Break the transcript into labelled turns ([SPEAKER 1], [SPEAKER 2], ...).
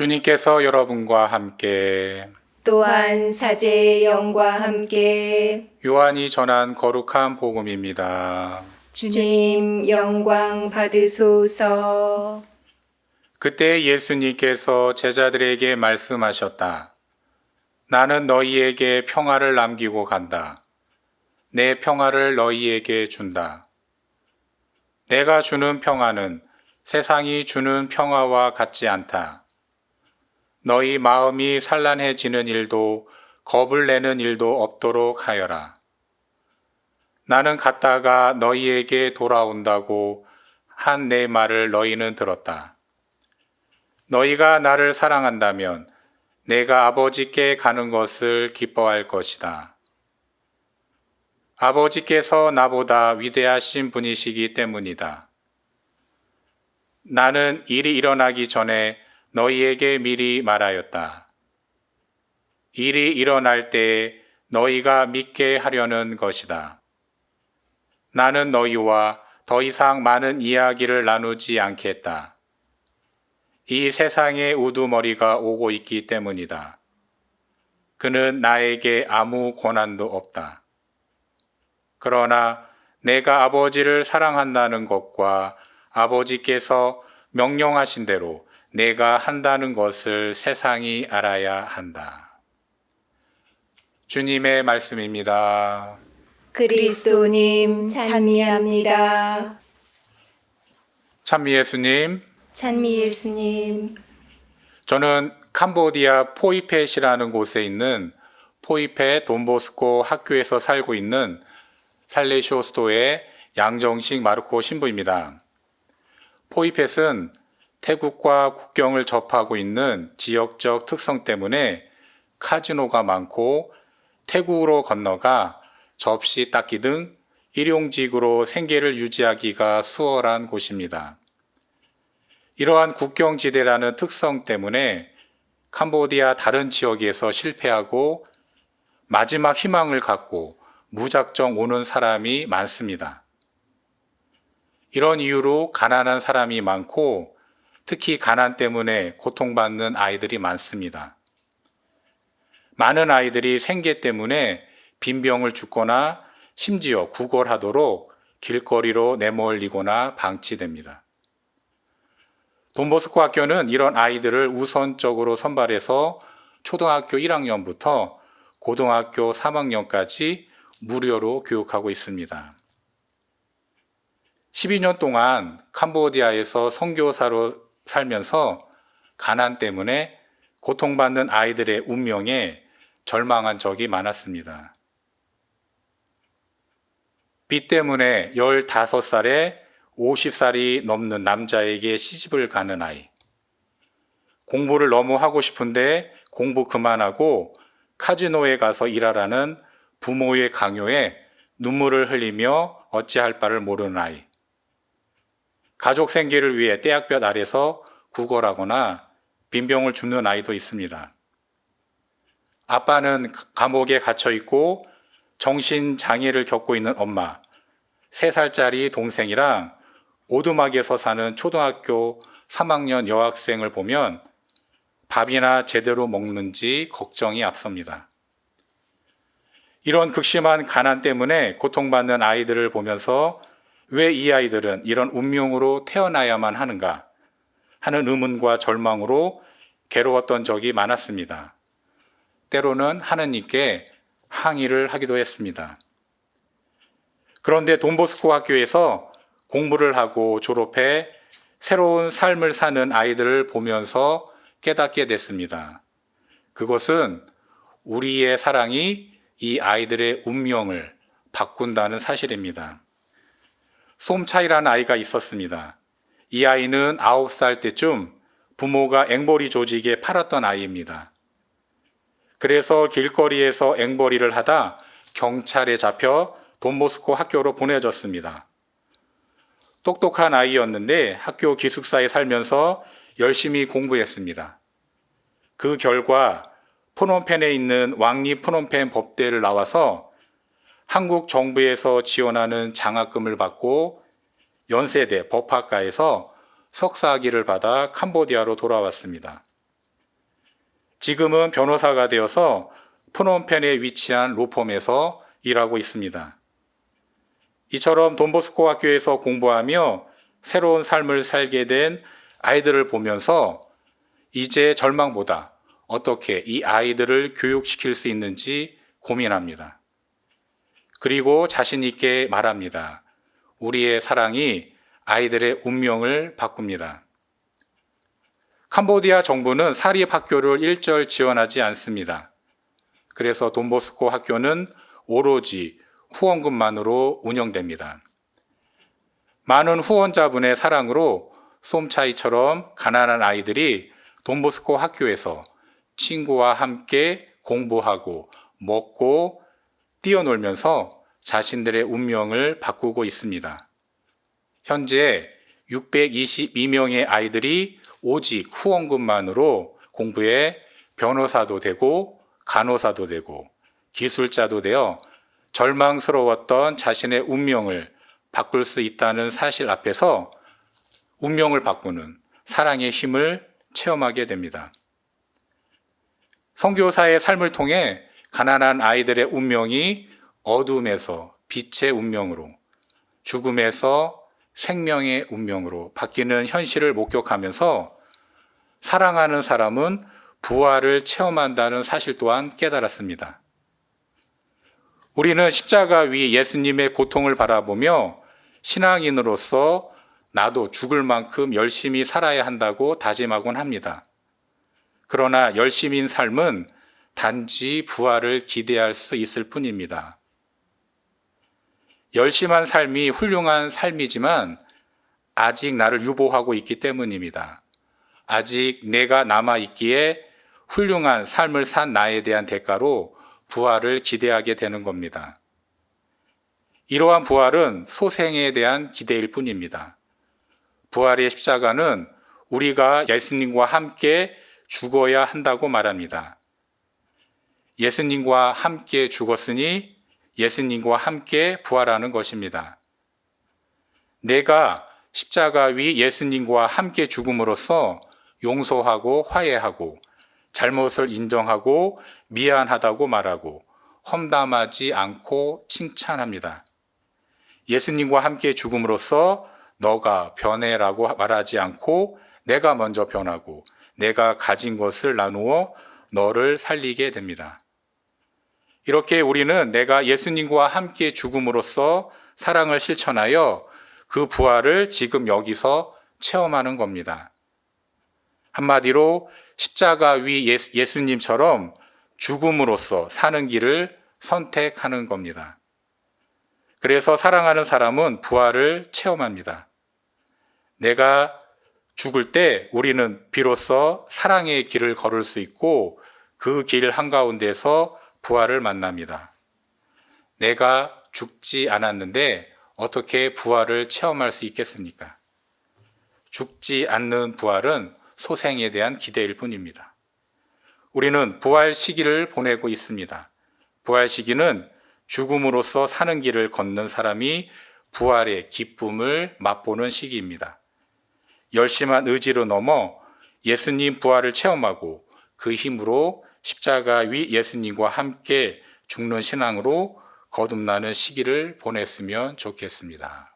[SPEAKER 1] 주님께서 여러분과 함께
[SPEAKER 2] 또한 사제의 영과 함께
[SPEAKER 1] 요한이 전한 거룩한 복음입니다.
[SPEAKER 2] 주님 영광 받으소서.
[SPEAKER 1] 그때 예수님께서 제자들에게 말씀하셨다. 나는 너희에게 평화를 남기고 간다. 내 평화를 너희에게 준다. 내가 주는 평화는 세상이 주는 평화와 같지 않다. 너희 마음이 산란해지는 일도 겁을 내는 일도 없도록 하여라. 나는 갔다가 너희에게 돌아온다고 한 내 말을 너희는 들었다. 너희가 나를 사랑한다면 내가 아버지께 가는 것을 기뻐할 것이다. 아버지께서 나보다 위대하신 분이시기 때문이다. 나는 일이 일어나기 전에 너희에게 미리 말하였다. 일이 일어날 때에 너희가 믿게 하려는 것이다. 나는 너희와 더 이상 많은 이야기를 나누지 않겠다. 이 세상에 우두머리가 오고 있기 때문이다. 그는 나에게 아무 권한도 없다. 그러나 내가 아버지를 사랑한다는 것과 아버지께서 명령하신 대로 내가 한다는 것을 세상이 알아야 한다. 주님의 말씀입니다.
[SPEAKER 2] 그리스도님 찬미합니다.
[SPEAKER 1] 찬미 예수님,
[SPEAKER 2] 찬미 예수님.
[SPEAKER 1] 저는 캄보디아 포이펫이라는 곳에 있는 포이펫 돈보스코 학교에서 살고 있는 살레시오스토의 양정식 마르코 신부입니다. 포이펫은 태국과 국경을 접하고 있는 지역적 특성 때문에 카지노가 많고 태국으로 건너가 접시 닦기 등 일용직으로 생계를 유지하기가 수월한 곳입니다. 이러한 국경지대라는 특성 때문에 캄보디아 다른 지역에서 실패하고 마지막 희망을 갖고 무작정 오는 사람이 많습니다. 이런 이유로 가난한 사람이 많고 특히 가난 때문에 고통받는 아이들이 많습니다. 많은 아이들이 생계 때문에 빈병을 죽거나 심지어 구걸하도록 길거리로 내몰리거나 방치됩니다. 돈보스코 학교는 이런 아이들을 우선적으로 선발해서 초등학교 1학년부터 고등학교 3학년까지 무료로 교육하고 있습니다. 12년 동안 캄보디아에서 선교사로 살면서 가난 때문에 고통받는 아이들의 운명에 절망한 적이 많았습니다. 빚 때문에 15살에 50살이 넘는 남자에게 시집을 가는 아이. 공부를 너무 하고 싶은데 공부 그만하고 카지노에 가서 일하라는 부모의 강요에 눈물을 흘리며 어찌할 바를 모르는 아이. 가족 생계를 위해 떼약볕 아래서 구걸하거나 빈병을 줍는 아이도 있습니다. 아빠는 감옥에 갇혀 있고 정신장애를 겪고 있는 엄마, 3살짜리 동생이랑 오두막에서 사는 초등학교 3학년 여학생을 보면 밥이나 제대로 먹는지 걱정이 앞섭니다. 이런 극심한 가난 때문에 고통받는 아이들을 보면서 왜 이 아이들은 이런 운명으로 태어나야만 하는가 하는 의문과 절망으로 괴로웠던 적이 많았습니다. 때로는 하느님께 항의를 하기도 했습니다. 그런데 돈보스코 학교에서 공부를 하고 졸업해 새로운 삶을 사는 아이들을 보면서 깨닫게 됐습니다. 그것은 우리의 사랑이 이 아이들의 운명을 바꾼다는 사실입니다. 솜차이라는 아이가 있었습니다. 이 아이는 9살 때쯤 부모가 앵벌이 조직에 팔았던 아이입니다. 그래서 길거리에서 앵벌이를 하다 경찰에 잡혀 돈보스코 학교로 보내졌습니다. 똑똑한 아이였는데 학교 기숙사에 살면서 열심히 공부했습니다. 그 결과 프놈펜에 있는 왕리 프놈펜 법대를 나와서 한국 정부에서 지원하는 장학금을 받고 연세대 법학과에서 석사학위를 받아 캄보디아로 돌아왔습니다. 지금은 변호사가 되어서 프놈펜에 위치한 로펌에서 일하고 있습니다. 이처럼 돈보스코 학교에서 공부하며 새로운 삶을 살게 된 아이들을 보면서 이제 절망보다 어떻게 이 아이들을 교육시킬 수 있는지 고민합니다. 그리고 자신 있게 말합니다. 우리의 사랑이 아이들의 운명을 바꿉니다. 캄보디아 정부는 사립학교를 일절 지원하지 않습니다. 그래서 돈보스코 학교는 오로지 후원금만으로 운영됩니다. 많은 후원자분의 사랑으로 솜차이처럼 가난한 아이들이 돈보스코 학교에서 친구와 함께 공부하고 먹고 뛰어놀면서 자신들의 운명을 바꾸고 있습니다. 현재 622명의 아이들이 오직 후원금만으로 공부에 변호사도 되고 간호사도 되고 기술자도 되어 절망스러웠던 자신의 운명을 바꿀 수 있다는 사실 앞에서 운명을 바꾸는 사랑의 힘을 체험하게 됩니다. 선교사의 삶을 통해 가난한 아이들의 운명이 어둠에서 빛의 운명으로, 죽음에서 생명의 운명으로 바뀌는 현실을 목격하면서 사랑하는 사람은 부활을 체험한다는 사실 또한 깨달았습니다. 우리는 십자가 위 예수님의 고통을 바라보며 신앙인으로서 나도 죽을 만큼 열심히 살아야 한다고 다짐하곤 합니다. 그러나 열심인 삶은 단지 부활을 기대할 수 있을 뿐입니다. 열심한 삶이 훌륭한 삶이지만 아직 나를 유보하고 있기 때문입니다. 아직 내가 남아있기에 훌륭한 삶을 산 나에 대한 대가로 부활을 기대하게 되는 겁니다. 이러한 부활은 소생에 대한 기대일 뿐입니다. 부활의 십자가는 우리가 예수님과 함께 죽어야 한다고 말합니다. 예수님과 함께 죽었으니 예수님과 함께 부활하는 것입니다. 내가 십자가 위 예수님과 함께 죽음으로써 용서하고 화해하고 잘못을 인정하고 미안하다고 말하고 험담하지 않고 칭찬합니다. 예수님과 함께 죽음으로써 너가 변해라고 말하지 않고 내가 먼저 변하고 내가 가진 것을 나누어 너를 살리게 됩니다. 이렇게 우리는 내가 예수님과 함께 죽음으로써 사랑을 실천하여 그 부활을 지금 여기서 체험하는 겁니다. 한마디로 십자가 위 예수님처럼 죽음으로써 사는 길을 선택하는 겁니다. 그래서 사랑하는 사람은 부활을 체험합니다. 내가 죽을 때 우리는 비로소 사랑의 길을 걸을 수 있고 그 길 한가운데서 부활을 만납니다. 내가 죽지 않았는데 어떻게 부활을 체험할 수 있겠습니까? 죽지 않는 부활은 소생에 대한 기대일 뿐입니다. 우리는 부활 시기를 보내고 있습니다. 부활 시기는 죽음으로써 사는 길을 걷는 사람이 부활의 기쁨을 맛보는 시기입니다. 열심한 의지로 넘어 예수님 부활을 체험하고 그 힘으로 십자가 위 예수님과 함께 죽는 신앙으로 거듭나는 시기를 보냈으면 좋겠습니다.